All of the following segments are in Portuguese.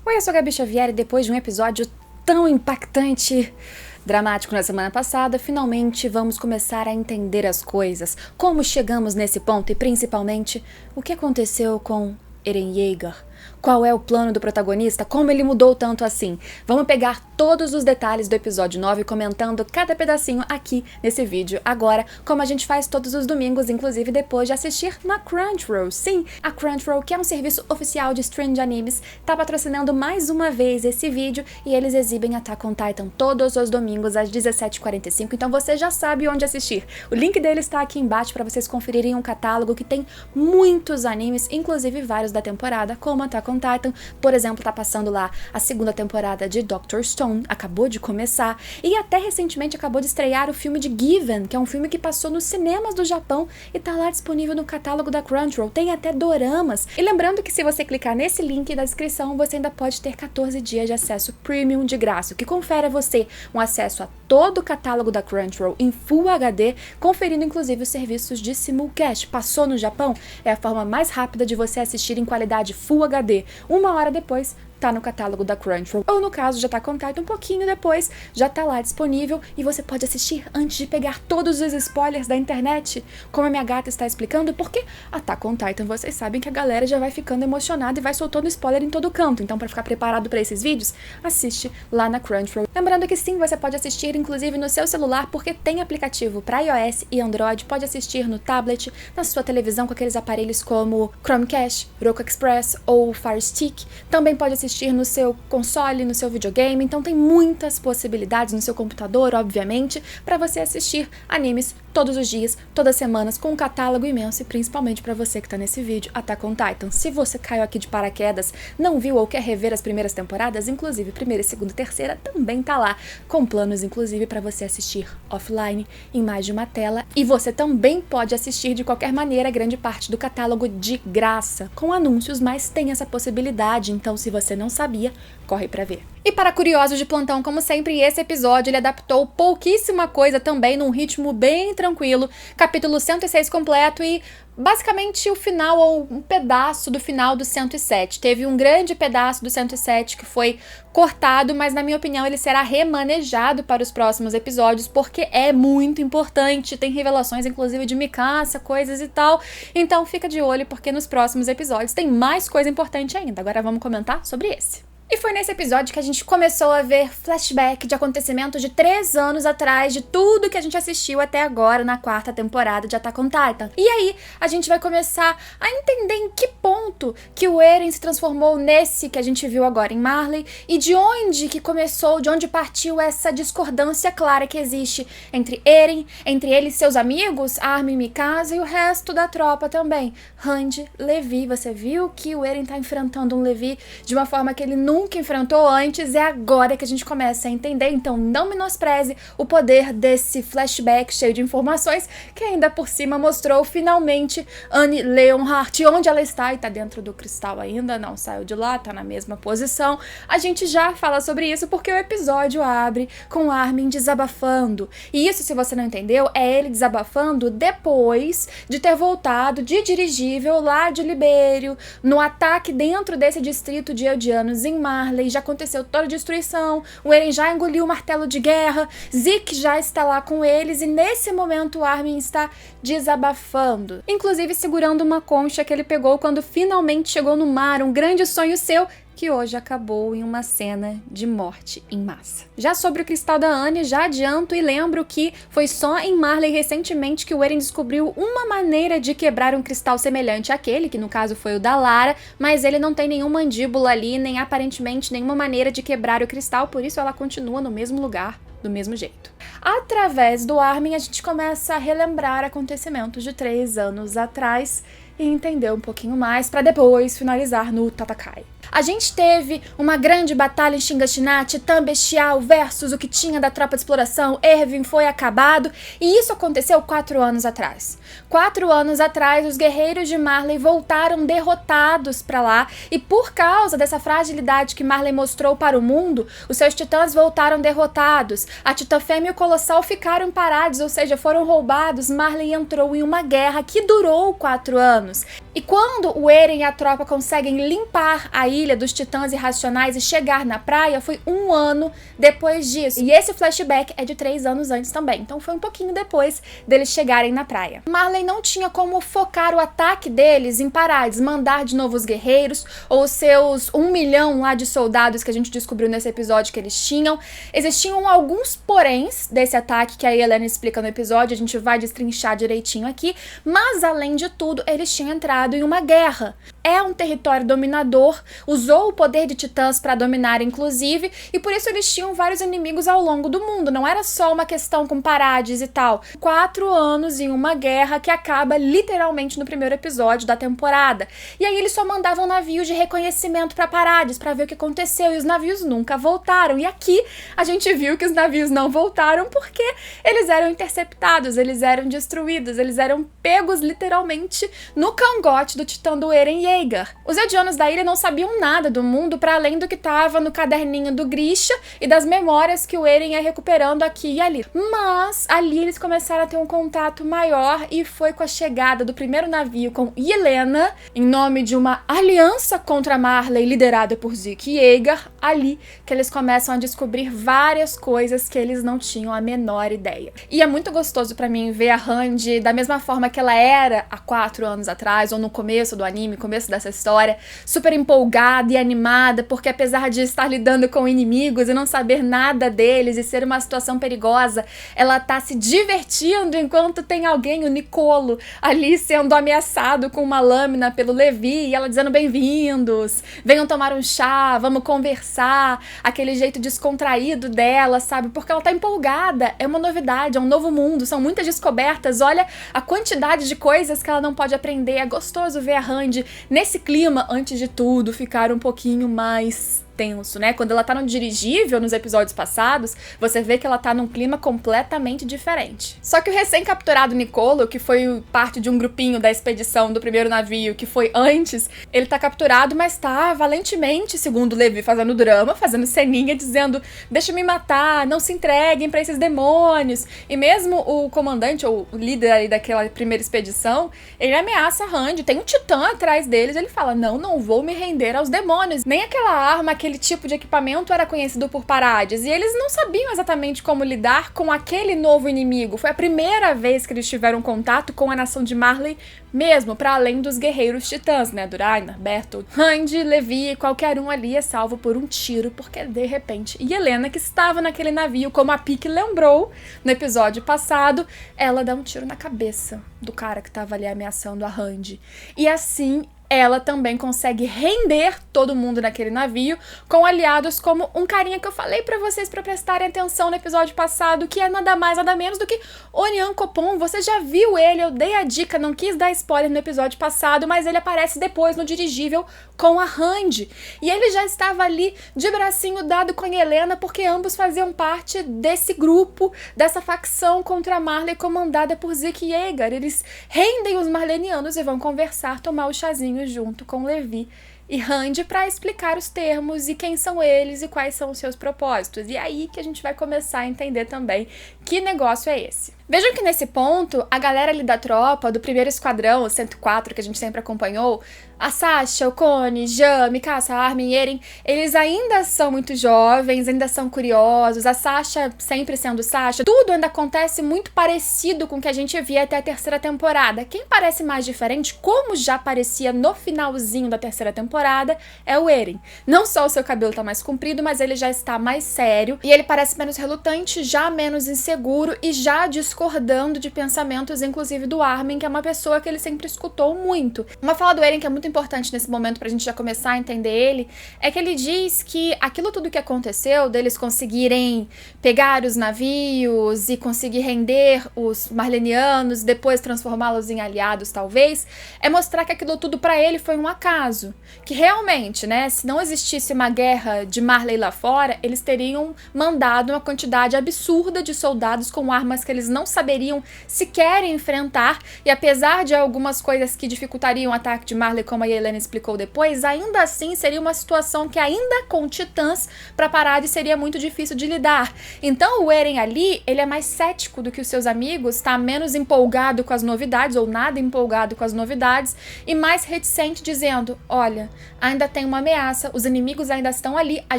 Oi, eu sou a Gabi Xavier e depois de um episódio tão impactante, dramático na semana passada, finalmente vamos começar a entender as coisas, como chegamos nesse ponto e principalmente o que aconteceu com Eren Yeager. Qual é o plano do protagonista? Como ele mudou tanto assim? Vamos pegar todos os detalhes do episódio 9 comentando cada pedacinho aqui nesse vídeo agora, como a gente faz todos os domingos, inclusive depois de assistir na Crunchyroll. Sim, a Crunchyroll, que é um serviço oficial de stream de animes, tá patrocinando mais uma vez esse vídeo e eles exibem Attack on Titan todos os domingos às 17h45, então você já sabe onde assistir. O link deles está aqui embaixo para vocês conferirem um catálogo que tem muitos animes, inclusive vários da temporada, como Attack on Titan. Por exemplo, tá passando lá a segunda temporada de Dr. Stone, acabou de começar, e até recentemente acabou de estrear o filme de Given, que é um filme que passou nos cinemas do Japão e tá lá disponível no catálogo da Crunchyroll, tem até doramas. E lembrando que se você clicar nesse link da descrição, você ainda pode ter 14 dias de acesso premium de graça, o que confere a você um acesso a todo o catálogo da Crunchyroll em Full HD, conferindo inclusive os serviços de simulcast. Passou no Japão? É a forma mais rápida de você assistir em qualidade Full HD. Uma hora depois, tá no catálogo da Crunchyroll. Ou no caso, já tá com Titan um pouquinho depois, já tá lá disponível e você pode assistir antes de pegar todos os spoilers da internet, como a minha gata está explicando, porque Attack on Titan, vocês sabem que a galera já vai ficando emocionada e vai soltando spoiler em todo canto. Então, para ficar preparado para esses vídeos, assiste lá na Crunchyroll. Lembrando que sim, você pode assistir inclusive no seu celular, porque tem aplicativo para iOS e Android, pode assistir no tablet, na sua televisão com aqueles aparelhos como Chromecast, Roku Express ou Fire Stick. Também pode assistir no seu console, no seu videogame, então tem muitas possibilidades no seu computador, obviamente, para você assistir animes todos os dias, todas as semanas, com um catálogo imenso e principalmente para você que tá nesse vídeo, Attack on Titan. Se você caiu aqui de paraquedas, não viu ou quer rever as primeiras temporadas, inclusive primeira, segunda e terceira, também tá lá, com planos inclusive para você assistir offline, em mais de uma tela, e você também pode assistir de qualquer maneira grande parte do catálogo de graça, com anúncios, mas tem essa possibilidade, então se você não sabia, corre pra ver. E para curiosos de plantão, como sempre, esse episódio ele adaptou pouquíssima coisa também num ritmo bem tranquilo, capítulo 106 completo e basicamente o final ou um pedaço do final do 107. Teve um grande pedaço do 107 que foi cortado, mas na minha opinião ele será remanejado para os próximos episódios, porque é muito importante, tem revelações inclusive de Mikasa, coisas e tal, então fica de olho porque nos próximos episódios tem mais coisa importante ainda. Agora vamos comentar sobre esse. E foi nesse episódio que a gente começou a ver flashback de acontecimentos de 3 anos atrás, de tudo que a gente assistiu até agora na 4ª temporada de Attack on Titan. E aí, a gente vai começar a entender em que ponto que o Eren se transformou nesse que a gente viu agora em Marley, e de onde que começou, de onde partiu essa discordância clara que existe entre Eren, entre ele e seus amigos, Armin, Mikasa e o resto da tropa também. Hanji, Levi, você viu que o Eren tá enfrentando um Levi de uma forma que ele nunca enfrentou antes, é agora que a gente começa a entender, então não menospreze o poder desse flashback cheio de informações, que ainda por cima mostrou finalmente Annie Leonhardt, onde ela está, e tá dentro do cristal ainda, não saiu de lá, tá na mesma posição. A gente já fala sobre isso porque o episódio abre com Armin desabafando, e isso, se você não entendeu, é ele desabafando depois de ter voltado de dirigível lá de Libério, no ataque dentro desse distrito de Eldianos em Marley, já aconteceu toda a destruição, o Eren já engoliu o martelo de guerra, Zeke já está lá com eles e nesse momento o Armin está desabafando, inclusive segurando uma concha que ele pegou quando finalmente chegou no mar, um grande sonho seu que hoje acabou em uma cena de morte em massa. Já sobre o cristal da Annie, já adianto e lembro que foi só em Marley recentemente que o Eren descobriu uma maneira de quebrar um cristal semelhante àquele, que no caso foi o da Lara, mas ele não tem nenhuma mandíbula ali, nem aparentemente nenhuma maneira de quebrar o cristal, por isso ela continua no mesmo lugar, do mesmo jeito. Através do Armin, a gente começa a relembrar acontecimentos de 3 anos atrás e entender um pouquinho mais, para depois finalizar no Tatakai. A gente teve uma grande batalha em Shiganshina, Titã Bestial versus o que tinha da tropa de exploração, Erwin foi acabado, e isso aconteceu 4 anos atrás. 4 anos atrás, os guerreiros de Marley voltaram derrotados pra lá, e por causa dessa fragilidade que Marley mostrou para o mundo, os seus titãs voltaram derrotados, a Titã Fêmea e o Colossal ficaram parados, ou seja, foram roubados. Marley entrou em uma guerra que durou 4 anos. E quando o Eren e a tropa conseguem limpar a ilha ilha dos titãs irracionais e chegar na praia foi 1 ano depois disso. E esse flashback é de 3 anos antes também, então foi um pouquinho depois deles chegarem na praia. Marley não tinha como focar o ataque deles em Parades, mandar de novo os guerreiros, ou seus 1 milhão lá de soldados que a gente descobriu nesse episódio que eles tinham. Existiam alguns poréns desse ataque que a Helena explica no episódio, a gente vai destrinchar direitinho aqui, mas além de tudo, eles tinham entrado em uma guerra. É um território dominador, usou o poder de titãs para dominar inclusive, e por isso eles tinham vários inimigos ao longo do mundo, não era só uma questão com Parades e tal. 4 anos em uma guerra que acaba literalmente no primeiro episódio da temporada. E aí eles só mandavam navios de reconhecimento para Parades, para ver o que aconteceu, e os navios nunca voltaram. E aqui a gente viu que os navios não voltaram porque eles eram interceptados, eles eram destruídos, eles eram pegos literalmente no cangote do titã do Eren Yeager. Os Eldianos da ilha não sabiam nada do mundo para além do que estava no caderninho do Grisha e das memórias que o Eren ia recuperando aqui e ali. Mas ali eles começaram a ter um contato maior e foi com a chegada do primeiro navio com Helena, em nome de uma aliança contra Marley liderada por Zeke Yeager, ali que eles começam a descobrir várias coisas que eles não tinham a menor ideia. E é muito gostoso pra mim ver a Hanji da mesma forma que ela era há 4 anos atrás, ou no começo do anime, começo dessa história, super empolgada e animada, porque apesar de estar lidando com inimigos e não saber nada deles e ser uma situação perigosa, ela tá se divertindo enquanto tem alguém, o Nicolo, ali sendo ameaçado com uma lâmina pelo Levi, e ela dizendo bem-vindos, venham tomar um chá, vamos conversar, aquele jeito descontraído dela, sabe? Porque ela tá empolgada, é uma novidade, é um novo mundo, são muitas descobertas, olha a quantidade de coisas que ela não pode aprender, é gostoso ver a Hanji nesse clima, antes de tudo, ficar um pouquinho mais tenso, né? Quando ela tá no dirigível nos episódios passados, você vê que ela tá num clima completamente diferente. Só que o recém-capturado Nicolo, que foi parte de um grupinho da expedição do primeiro navio, que foi antes, ele tá capturado, mas tá valentemente, segundo Levi, fazendo drama, fazendo ceninha, dizendo, deixa me matar, não se entreguem pra esses demônios. E mesmo o comandante, ou o líder ali daquela primeira expedição, ele ameaça a Hanji, tem um titã atrás deles, ele fala, não vou me render aos demônios. Nem aquela arma, aquele tipo de equipamento era conhecido por Parades, e eles não sabiam exatamente como lidar com aquele novo inimigo. Foi a primeira vez que eles tiveram contato com a nação de Marley mesmo, para além dos guerreiros titãs, né, Duraina, Bertold, Hanji, Levi, qualquer um ali é salvo por um tiro, porque de repente, e Helena, que estava naquele navio, como a Pieck lembrou no episódio passado, ela dá um tiro na cabeça do cara que estava ali ameaçando a Hanji. E assim, ela também consegue render todo mundo naquele navio com aliados como um carinha que eu falei pra vocês pra prestarem atenção no episódio passado, que é nada mais, nada menos do que Onian Copon. Você já viu ele, eu dei a dica, não quis dar spoiler no episódio passado, mas ele aparece depois no dirigível com a Hanji. E ele já estava ali de bracinho dado com a Helena, porque ambos faziam parte desse grupo, dessa facção contra a Marley comandada por Zeke Yeager. Eles rendem os marlenianos e vão conversar, tomar o chazinho junto com Levi e Hanji para explicar os termos e quem são eles e quais são os seus propósitos. E é aí que a gente vai começar a entender também que negócio é esse. Vejam que nesse ponto, a galera ali da tropa, do primeiro esquadrão, o 104, que a gente sempre acompanhou, a Sasha, o Connie, Jean, Mikasa, Armin e Eren, eles ainda são muito jovens, ainda são curiosos, a Sasha sempre sendo Sasha, tudo ainda acontece muito parecido com o que a gente via até a terceira temporada. Quem parece mais diferente, como já parecia no finalzinho da terceira temporada, é o Eren. Não só o seu cabelo tá mais comprido, mas ele já está mais sério, e ele parece menos relutante, já menos inseguro e já discordando de pensamentos, inclusive do Armin, que é uma pessoa que ele sempre escutou muito. Uma fala do Eren que é muito importante nesse momento pra gente já começar a entender ele, é que ele diz que aquilo tudo que aconteceu, deles conseguirem pegar os navios e conseguir render os marlenianos, depois transformá-los em aliados talvez, é mostrar que aquilo tudo pra ele foi um acaso. Que realmente, né, se não existisse uma guerra de Marley lá fora, eles teriam mandado uma quantidade absurda de soldados com armas que eles não saberiam sequer enfrentar, e apesar de algumas coisas que dificultariam o ataque de Marley, como a Yelena explicou depois, ainda assim seria uma situação que ainda com titãs para Parades seria muito difícil de lidar. Então o Eren ali, ele é mais cético do que os seus amigos, tá menos empolgado com as novidades, ou nada empolgado com as novidades, e mais reticente, dizendo, olha, ainda tem uma ameaça, os inimigos ainda estão ali, a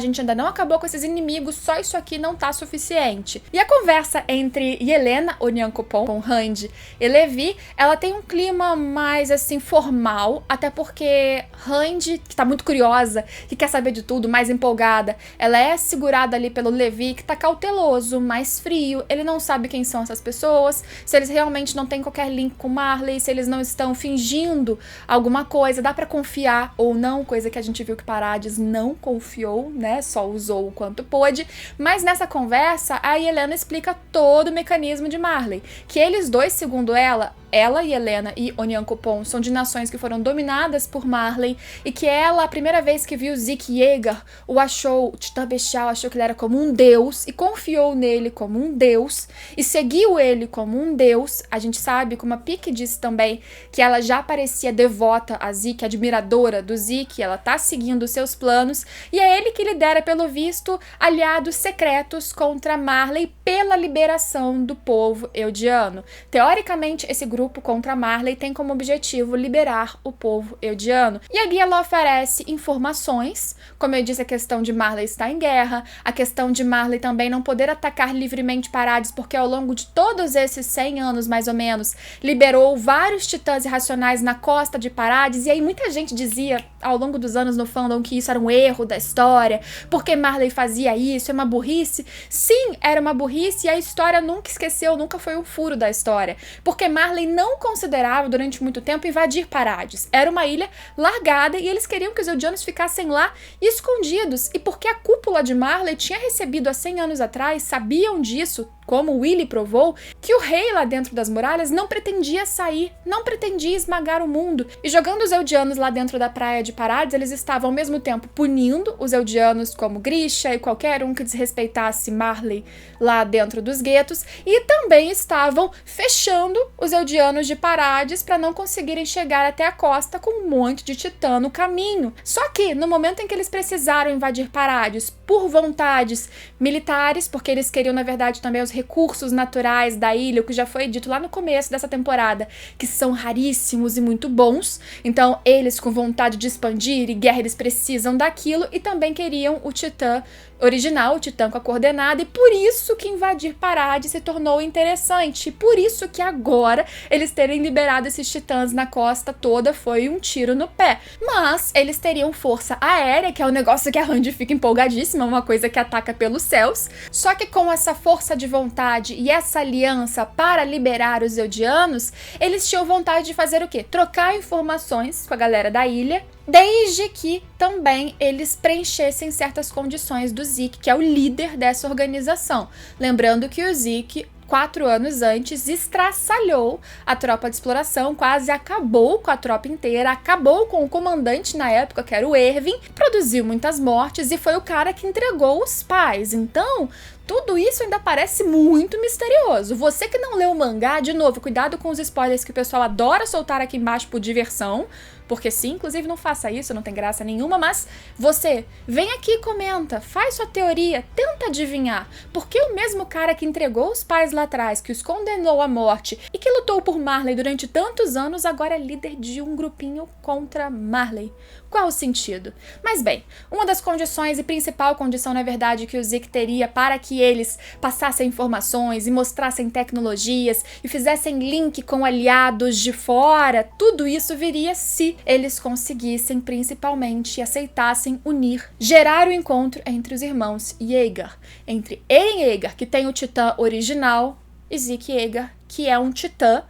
gente ainda não acabou com esses inimigos, só isso aqui não tá suficiente. E a conversa entre Yelena, Onyankopon, com Randy e Levi, ela tem um clima mais, assim, formal, até porque Randy, que tá muito curiosa, que quer saber de tudo, mais empolgada, ela é segurada ali pelo Levi, que tá cauteloso, mais frio, ele não sabe quem são essas pessoas, se eles realmente não têm qualquer link com Marley, se eles não estão fingindo alguma coisa, dá pra confiar ou não, coisa que a gente viu que Parades não confiou, né, só usou o quanto pôde, mas nessa conversa a Yelena explica todo o mecanismo de Marley, que eles dois, segundo ela, Yelena e Onyankopon são de nações que foram dominadas por Marley e que ela, a primeira vez que viu Zeke Yeager, o achou, o Titã Bestial achou que ele era como um deus e confiou nele como um deus e seguiu ele como um deus. A gente sabe, como a Pieck disse também, que ela já parecia devota a Zeke, admiradora do Zeke, ela tá seguindo os seus planos e é ele que lidera, pelo visto, aliados secretos contra Marley pela liberação do povo eldiano. Teoricamente, esse grupo contra Marley tem como objetivo liberar o povo eldiano. E ali ela oferece informações, como eu disse, a questão de Marley estar em guerra, a questão de Marley também não poder atacar livremente Parades, porque ao longo de todos esses 100 anos, mais ou menos, liberou vários titãs irracionais na costa de Parades, e aí muita gente dizia, ao longo dos anos no fandom, que isso era um erro da história, porque Marley fazia isso, é uma burrice. Sim, era uma burrice, e a história nunca esqueceu, nunca foi um furo da história, porque Marley não considerava durante muito tempo invadir Parades. Era uma ilha largada e eles queriam que os eldianos ficassem lá escondidos. E porque a cúpula de Marley tinha recebido há 100 anos atrás, sabiam disso, como Willy provou, que o rei lá dentro das muralhas não pretendia sair, não pretendia esmagar o mundo. E jogando os eldianos lá dentro da praia de Parades, eles estavam ao mesmo tempo punindo os eldianos como Grisha e qualquer um que desrespeitasse Marley lá dentro dos guetos, e também estavam fechando os eldianos de Parades para não conseguirem chegar até a costa com um monte de titã no caminho. Só que, no momento em que eles precisaram invadir Parades por vontades militares, porque eles queriam, na verdade, também os recursos naturais da ilha, o que já foi dito lá no começo dessa temporada, que são raríssimos e muito bons. Então, eles com vontade de expandir e guerra, eles precisam daquilo, e também queriam o titã original, o titã com a coordenada, e por isso que invadir Parades se tornou interessante, e por isso que agora eles terem liberado esses titãs na costa toda foi um tiro no pé. Mas eles teriam força aérea, que é um negócio que a Randy fica empolgadíssima, uma coisa que ataca pelos céus, só que com essa força de vontade e essa aliança para liberar os eldianos, eles tinham vontade de fazer o quê? Trocar informações com a galera da ilha, desde que também eles preenchessem certas condições do Zeke, que é o líder dessa organização. Lembrando que o Zeke, 4 anos antes, estraçalhou a tropa de exploração, quase acabou com a tropa inteira, acabou com o comandante na época, que era o Erwin, produziu muitas mortes e foi o cara que entregou os pais. Então, tudo isso ainda parece muito misterioso. Você que não leu o mangá, de novo, cuidado com os spoilers que o pessoal adora soltar aqui embaixo por diversão, porque sim, inclusive não faça isso, não tem graça nenhuma, mas você, vem aqui e comenta, faz sua teoria, tenta adivinhar, porque o mesmo cara que entregou os pais lá atrás, que os condenou à morte e que lutou por Marley durante tantos anos, agora é líder de um grupinho contra Marley. Qual o sentido? Mas bem, uma das condições, e principal condição, na verdade, que o Zeke teria para que eles passassem informações e mostrassem tecnologias e fizessem link com aliados de fora, tudo isso viria se eles conseguissem, principalmente, e aceitassem unir, gerar o encontro entre os irmãos Yeager, entre Eren Yeager, que tem o titã original, e Zeke Yeager, que é um titã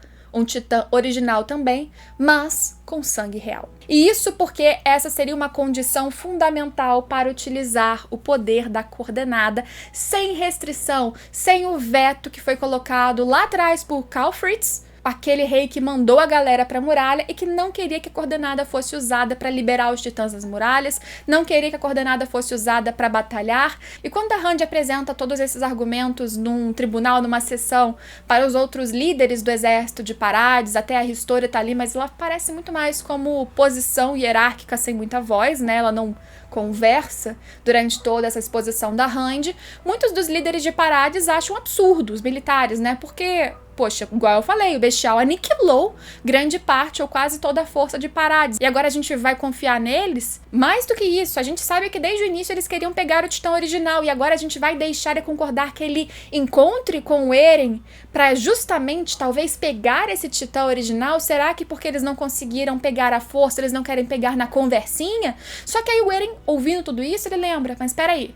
original também, mas com sangue real. E isso porque essa seria uma condição fundamental para utilizar o poder da coordenada sem restrição, sem o veto que foi colocado lá atrás por Karl Fritz, aquele rei que mandou a galera pra muralha e que não queria que a coordenada fosse usada pra liberar os titãs das muralhas, não queria que a coordenada fosse usada pra batalhar. E quando a Rand apresenta todos esses argumentos num tribunal, numa sessão, para os outros líderes do exército de Parades, até a Historia tá ali, mas ela parece muito mais como posição hierárquica sem muita voz, né? Ela não conversa durante toda essa exposição da Rand. Muitos dos líderes de Parades acham absurdo os militares, né? Porque, poxa, igual eu falei, o Bestial aniquilou grande parte ou quase toda a força de Parades. E agora a gente vai confiar neles? Mais do que isso, a gente sabe que desde o início eles queriam pegar o Titã original e agora a gente vai deixar e concordar que ele encontre com o Eren pra justamente, talvez, pegar esse Titã original? Será que porque eles não conseguiram pegar a força, eles não querem pegar na conversinha? Só que aí o Eren, ouvindo tudo isso, ele lembra, mas peraí,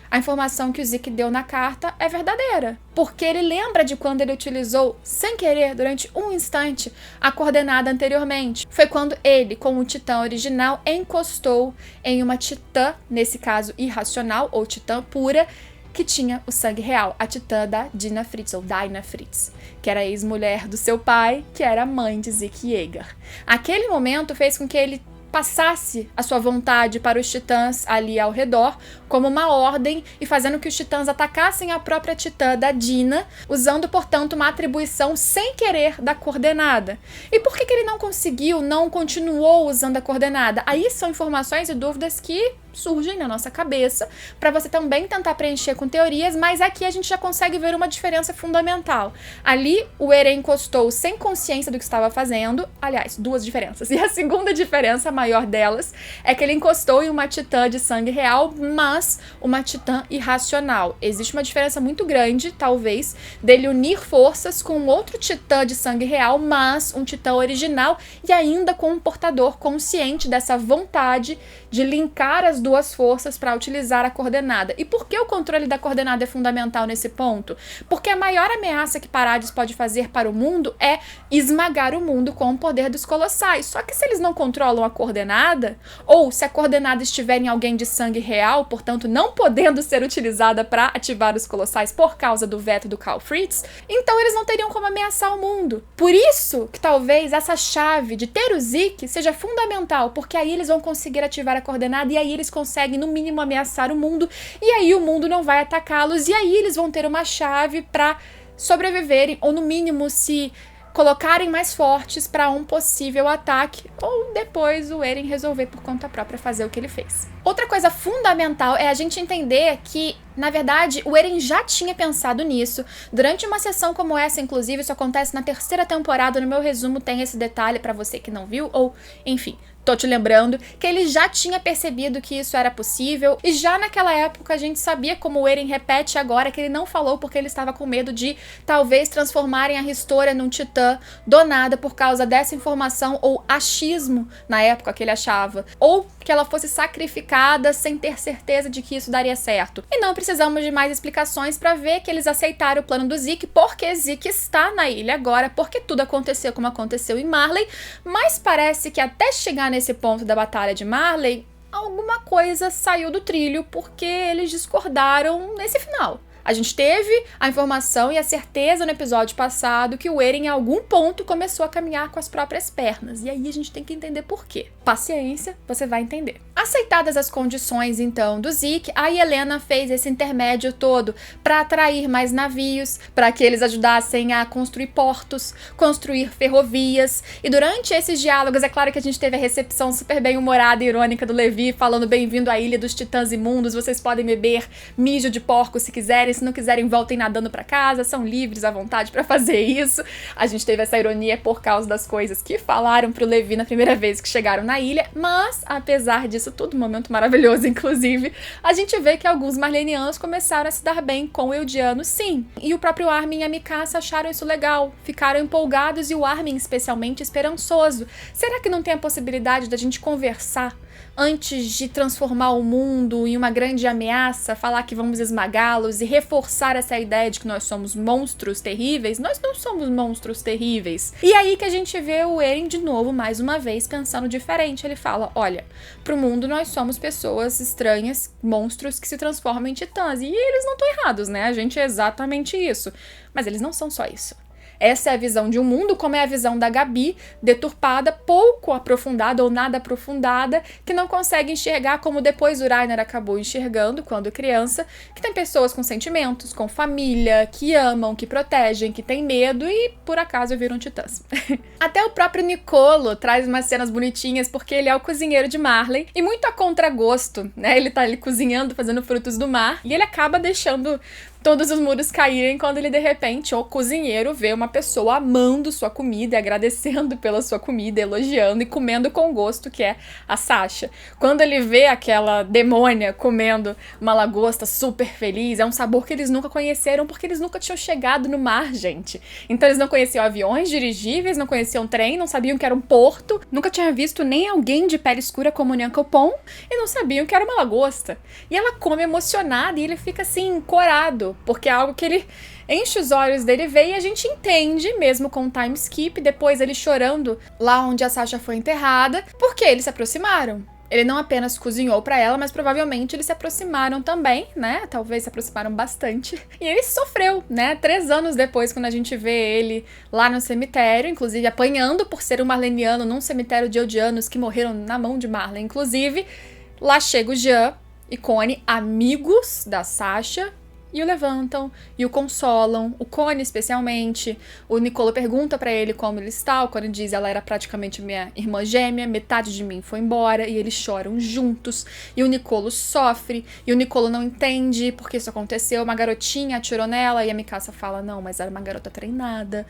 a informação que o Zeke deu na carta é verdadeira, porque ele lembra de quando ele utilizou, sem querer, durante um instante, a coordenada anteriormente. Foi quando ele, com o Titã original, encostou em uma Titã, nesse caso irracional, ou Titã pura, que tinha o sangue real, a Titã da Dinah Fritz, ou Dinah Fritz, que era a ex-mulher do seu pai, que era a mãe de Zeke Yeager. Aquele momento fez com que ele passasse a sua vontade para os titãs ali ao redor, como uma ordem, e fazendo que os titãs atacassem a própria titã da Dinah, usando, portanto, uma atribuição sem querer da coordenada. E por que ele não conseguiu, não continuou usando a coordenada? Aí são informações e dúvidas que surgem na nossa cabeça, para você também tentar preencher com teorias, mas aqui a gente já consegue ver uma diferença fundamental. Ali, o Eren encostou sem consciência do que estava fazendo, aliás, duas diferenças, e a segunda diferença, a maior delas, é que ele encostou em uma titã de sangue real, mas uma titã irracional. Existe uma diferença muito grande, talvez, dele unir forças com outro titã de sangue real, mas um titã original, e ainda com um portador consciente dessa vontade de linkar as duas forças para utilizar a coordenada. E por que o controle da coordenada é fundamental nesse ponto? Porque a maior ameaça que Parades pode fazer para o mundo é esmagar o mundo com o poder dos colossais. Só que se eles não controlam a coordenada, ou se a coordenada estiver em alguém de sangue real, portanto não podendo ser utilizada para ativar os colossais por causa do veto do Karl Fritz, então eles não teriam como ameaçar o mundo. Por isso que talvez essa chave de ter o Zeke seja fundamental, porque aí eles vão conseguir ativar a coordenada e aí eles conseguem, no mínimo, ameaçar o mundo, e aí o mundo não vai atacá-los, e aí eles vão ter uma chave para sobreviverem, ou no mínimo se colocarem mais fortes para um possível ataque, ou depois o Eren resolver por conta própria fazer o que ele fez. Outra coisa fundamental é a gente entender que, na verdade, o Eren já tinha pensado nisso. Durante uma sessão como essa, inclusive, isso acontece na 3ª temporada, no meu resumo tem esse detalhe para você que não viu, ou, enfim, tô te lembrando que ele já tinha percebido que isso era possível, e já naquela época a gente sabia, como o Eren repete agora, que ele não falou porque ele estava com medo de talvez transformarem a Historia num titã do nada por causa dessa informação, ou achismo na época que ele achava, ou que ela fosse sacrificada sem ter certeza de que isso daria certo. E não precisamos de mais explicações para ver que eles aceitaram o plano do Zeke, porque Zeke está na ilha agora, porque tudo aconteceu como aconteceu em Marley, mas parece que até chegar nesse ponto da batalha de Marley, alguma coisa saiu do trilho, porque eles discordaram nesse final. A gente teve a informação e a certeza no episódio passado que o Eren em algum ponto começou a caminhar com as próprias pernas. E aí a gente tem que entender por quê. Paciência, você vai entender. Aceitadas as condições, então, do Zeke, a Helena fez esse intermédio todo para atrair mais navios, para que eles ajudassem a construir portos, construir ferrovias. E durante esses diálogos, é claro que a gente teve a recepção super bem-humorada e irônica do Levi, falando: bem-vindo à Ilha dos Titãs Imundos, vocês podem beber mijo de porco se quiserem, se não quiserem voltem nadando para casa, são livres à vontade para fazer isso. A gente teve essa ironia por causa das coisas que falaram pro Levi na primeira vez que chegaram na ilha, mas apesar disso tudo, um momento maravilhoso inclusive, a gente vê que alguns marlenianos começaram a se dar bem com o Eldiano, sim. E o próprio Armin e a Mikasa acharam isso legal, ficaram empolgados, e o Armin especialmente esperançoso. Será que não tem a possibilidade da gente conversar antes de transformar o mundo em uma grande ameaça, falar que vamos esmagá-los e reforçar essa ideia de que nós somos monstros terríveis? Nós não somos monstros terríveis. E aí que a gente vê o Eren de novo, mais uma vez, pensando diferente. Ele fala: olha, pro mundo nós somos pessoas estranhas, monstros que se transformam em titãs. E eles não estão errados, né? A gente é exatamente isso. Mas eles não são só isso. Essa é a visão de um mundo, como é a visão da Gabi, deturpada, pouco aprofundada ou nada aprofundada, que não consegue enxergar como depois o Rainer acabou enxergando quando criança, que tem pessoas com sentimentos, com família, que amam, que protegem, que têm medo e por acaso viram titãs. Até o próprio Nicolo traz umas cenas bonitinhas porque ele é o cozinheiro de Marley e muito a contragosto, né? Ele tá ali cozinhando, fazendo frutos do mar e ele acaba deixando todos os muros caírem quando ele, de repente, o cozinheiro vê uma pessoa amando sua comida e agradecendo pela sua comida, elogiando e comendo com gosto, que é a Sasha. Quando ele vê aquela demônia comendo uma lagosta super feliz, é um sabor que eles nunca conheceram porque eles nunca tinham chegado no mar, gente. Então eles não conheciam aviões dirigíveis, não conheciam trem, não sabiam que era um porto, nunca tinham visto nem alguém de pele escura como o Nyankopon e não sabiam que era uma lagosta. E ela come emocionada e ele fica assim, corado, porque é algo que ele enche os olhos dele ver e a gente entende, mesmo com o time skip, depois ele chorando lá onde a Sasha foi enterrada, porque eles se aproximaram. Ele não apenas cozinhou pra ela, mas provavelmente eles se aproximaram também, né? Talvez se aproximaram bastante. E ele sofreu, né? 3 anos depois, quando a gente vê ele lá no cemitério, inclusive apanhando por ser um marleniano num cemitério de Eldianos que morreram na mão de Marley, inclusive. Lá chega o Jean e Connie, amigos da Sasha, e o levantam, e o consolam, o Connie especialmente. O Nicolo pergunta pra ele como ele está, o Connie diz, ela era praticamente minha irmã gêmea, metade de mim foi embora, e eles choram juntos, e o Nicolo sofre, e o Nicolo não entende porque isso aconteceu, uma garotinha atirou nela, e a Mikasa fala, não, mas era uma garota treinada.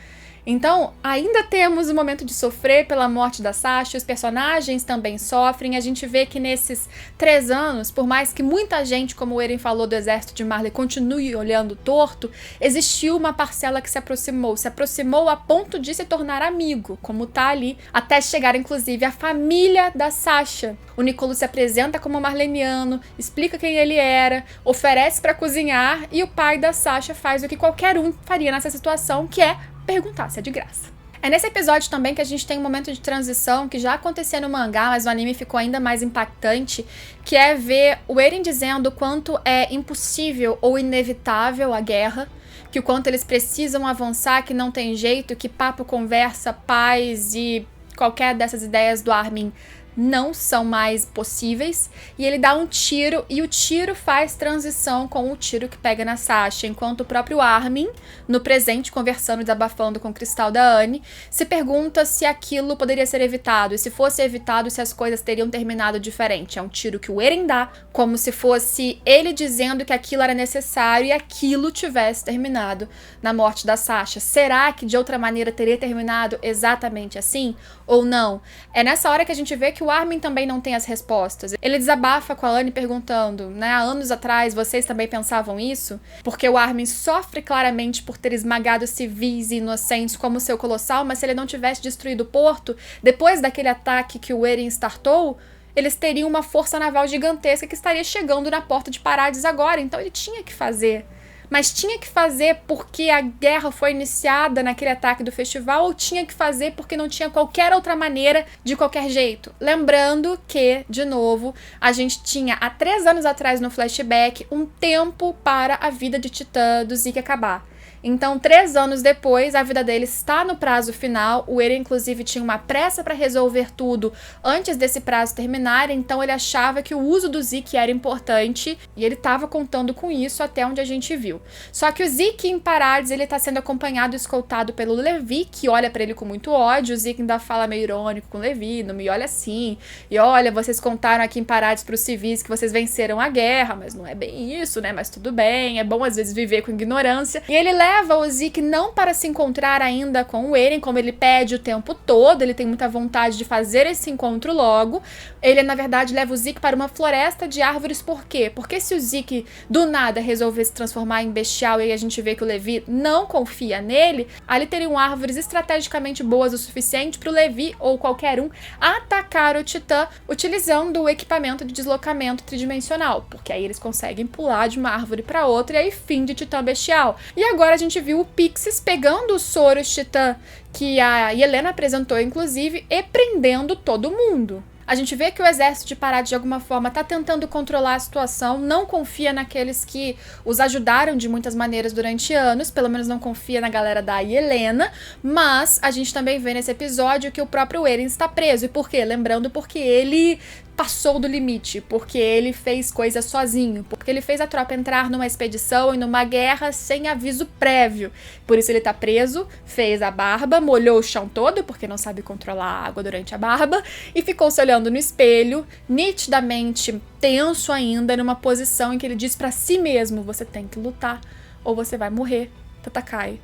Então, ainda temos o momento de sofrer pela morte da Sasha, os personagens também sofrem, a gente vê que nesses 3 anos, por mais que muita gente, como o Eren falou do exército de Marley, continue olhando torto, existiu uma parcela que se aproximou a ponto de se tornar amigo, como tá ali, até chegar inclusive a família da Sasha. O Nicolo se apresenta como marleniano, explica quem ele era, oferece pra cozinhar e o pai da Sasha faz o que qualquer um faria nessa situação, que é perguntar se é de graça. É nesse episódio também que a gente tem um momento de transição que já acontecia no mangá, mas o anime ficou ainda mais impactante, que é ver o Eren dizendo o quanto é impossível ou inevitável a guerra, que o quanto eles precisam avançar, que não tem jeito, que papo, conversa, paz e qualquer dessas ideias do Armin não são mais possíveis, e ele dá um tiro, e o tiro faz transição com o tiro que pega na Sasha, enquanto o próprio Armin, no presente, conversando e desabafando com o cristal da Anne, se pergunta se aquilo poderia ser evitado, e se fosse evitado, se as coisas teriam terminado diferente. É um tiro que o Eren dá, como se fosse ele dizendo que aquilo era necessário e aquilo tivesse terminado na morte da Sasha. Será que de outra maneira teria terminado exatamente assim? Ou não? É nessa hora que a gente vê que o Armin também não tem as respostas. Ele desabafa com a Anne perguntando, né, há anos atrás vocês também pensavam isso? Porque o Armin sofre claramente por ter esmagado civis e inocentes como seu colossal, mas se ele não tivesse destruído o porto, depois daquele ataque que o Eren startou, eles teriam uma força naval gigantesca que estaria chegando na porta de Paradis agora, então ele tinha que fazer. Mas tinha que fazer porque a guerra foi iniciada naquele ataque do festival ou tinha que fazer porque não tinha qualquer outra maneira de qualquer jeito? Lembrando que, de novo, a gente tinha há 3 anos atrás no flashback um tempo para a vida de Titã do Zeke acabar. Então, 3 anos depois, a vida dele está no prazo final. O Eren, inclusive, tinha uma pressa para resolver tudo antes desse prazo terminar, então ele achava que o uso do Zeke era importante e ele estava contando com isso até onde a gente viu. Só que o Zeke em Paradis, ele tá sendo acompanhado e escoltado pelo Levi, que olha para ele com muito ódio. O Zeke ainda fala meio irônico com o Levi, não me olha assim. E olha, vocês contaram aqui em Paradis pros civis que vocês venceram a guerra, mas não é bem isso, né? Mas tudo bem, é bom às vezes viver com ignorância. E ele leva o Zeke não para se encontrar ainda com o Eren, como ele pede o tempo todo, ele tem muita vontade de fazer esse encontro logo. Ele, na verdade, leva o Zeke para uma floresta de árvores, por quê? Porque se o Zeke do nada resolver se transformar em bestial e aí a gente vê que o Levi não confia nele, ali teriam árvores estrategicamente boas o suficiente para o Levi ou qualquer um atacar o Titã utilizando o equipamento de deslocamento tridimensional, porque aí eles conseguem pular de uma árvore para outra e aí fim de Titã bestial. E agora a gente viu o Pixis pegando o Soros Titã, que a Helena apresentou inclusive, e prendendo todo mundo. A gente vê que o exército de Parad, de alguma forma, tá tentando controlar a situação, não confia naqueles que os ajudaram de muitas maneiras durante anos, pelo menos não confia na galera da Yelena, mas a gente também vê nesse episódio que o próprio Eren está preso. E por quê? Lembrando, porque ele passou do limite, porque ele fez coisas sozinho, porque ele fez a tropa entrar numa expedição e numa guerra sem aviso prévio. Por isso ele tá preso, fez a barba, molhou o chão todo, porque não sabe controlar a água durante a barba, e ficou se olhando no espelho, nitidamente tenso ainda, numa posição em que ele diz pra si mesmo: você tem que lutar, ou você vai morrer, Tatakai.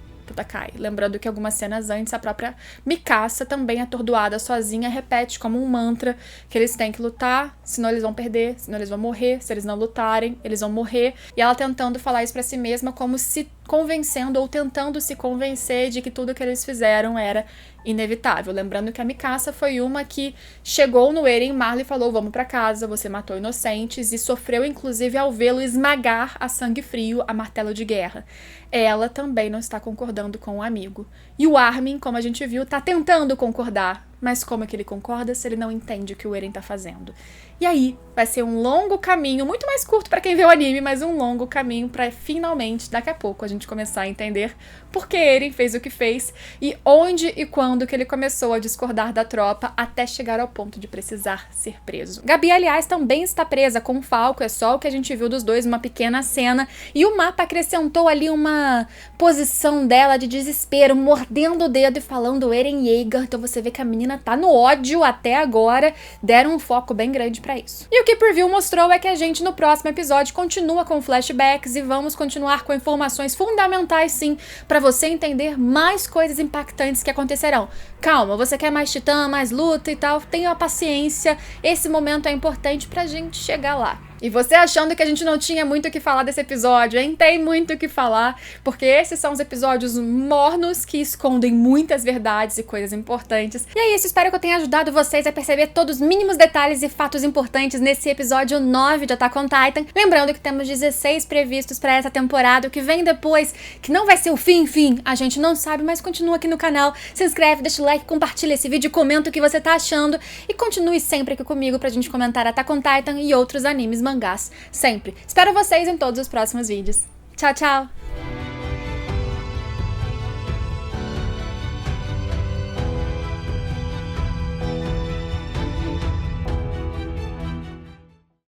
Lembrando que algumas cenas antes, a própria Mikasa, também atordoada sozinha, repete como um mantra que eles têm que lutar, senão eles vão perder, senão eles vão morrer, se eles não lutarem, eles vão morrer. E ela tentando falar isso pra si mesma, como se convencendo ou tentando se convencer de que tudo que eles fizeram era inevitável. Lembrando que a Mikasa foi uma que chegou no Eren Marley e falou: vamos pra casa, você matou inocentes, e sofreu inclusive ao vê-lo esmagar a sangue frio, a martelo de guerra. Ela também não está concordando com o amigo. E o Armin, como a gente viu, tá tentando concordar. Mas como é que ele concorda se ele não entende o que o Eren tá fazendo? E aí, vai ser um longo caminho, muito mais curto pra quem vê o anime, mas um longo caminho pra finalmente, daqui a pouco, a gente começar a entender por que Eren fez o que fez e onde e quando que ele começou a discordar da tropa até chegar ao ponto de precisar ser preso. Gabi, aliás, também está presa com o Falco, é só o que a gente viu dos dois, uma pequena cena, e o mapa acrescentou ali uma posição dela de desespero, mordendo o dedo e falando Eren Yeager. Então você vê que a menina tá no ódio até agora, deram um foco bem grande pra isso. E o que Preview mostrou é que a gente no próximo episódio continua com flashbacks e vamos continuar com informações fundamentais sim, pra você entender mais coisas impactantes que acontecerão. Calma, você quer mais titã, mais luta e tal, tenha paciência, esse momento é importante pra gente chegar lá. E você achando que a gente não tinha muito o que falar desse episódio, hein? Tem muito o que falar, porque esses são os episódios mornos que escondem muitas verdades e coisas importantes. E é isso, espero que eu tenha ajudado vocês a perceber todos os mínimos detalhes e fatos importantes nesse episódio 9 de Attack on Titan. Lembrando que temos 16 previstos pra essa temporada, o que vem depois, que não vai ser o fim, a gente não sabe, mas continua aqui no canal, se inscreve, deixa o like, compartilha esse vídeo, comenta o que você tá achando e continue sempre aqui comigo pra gente comentar Attack on Titan e outros animes mangás, sempre. Espero vocês em todos os próximos vídeos. Tchau, tchau!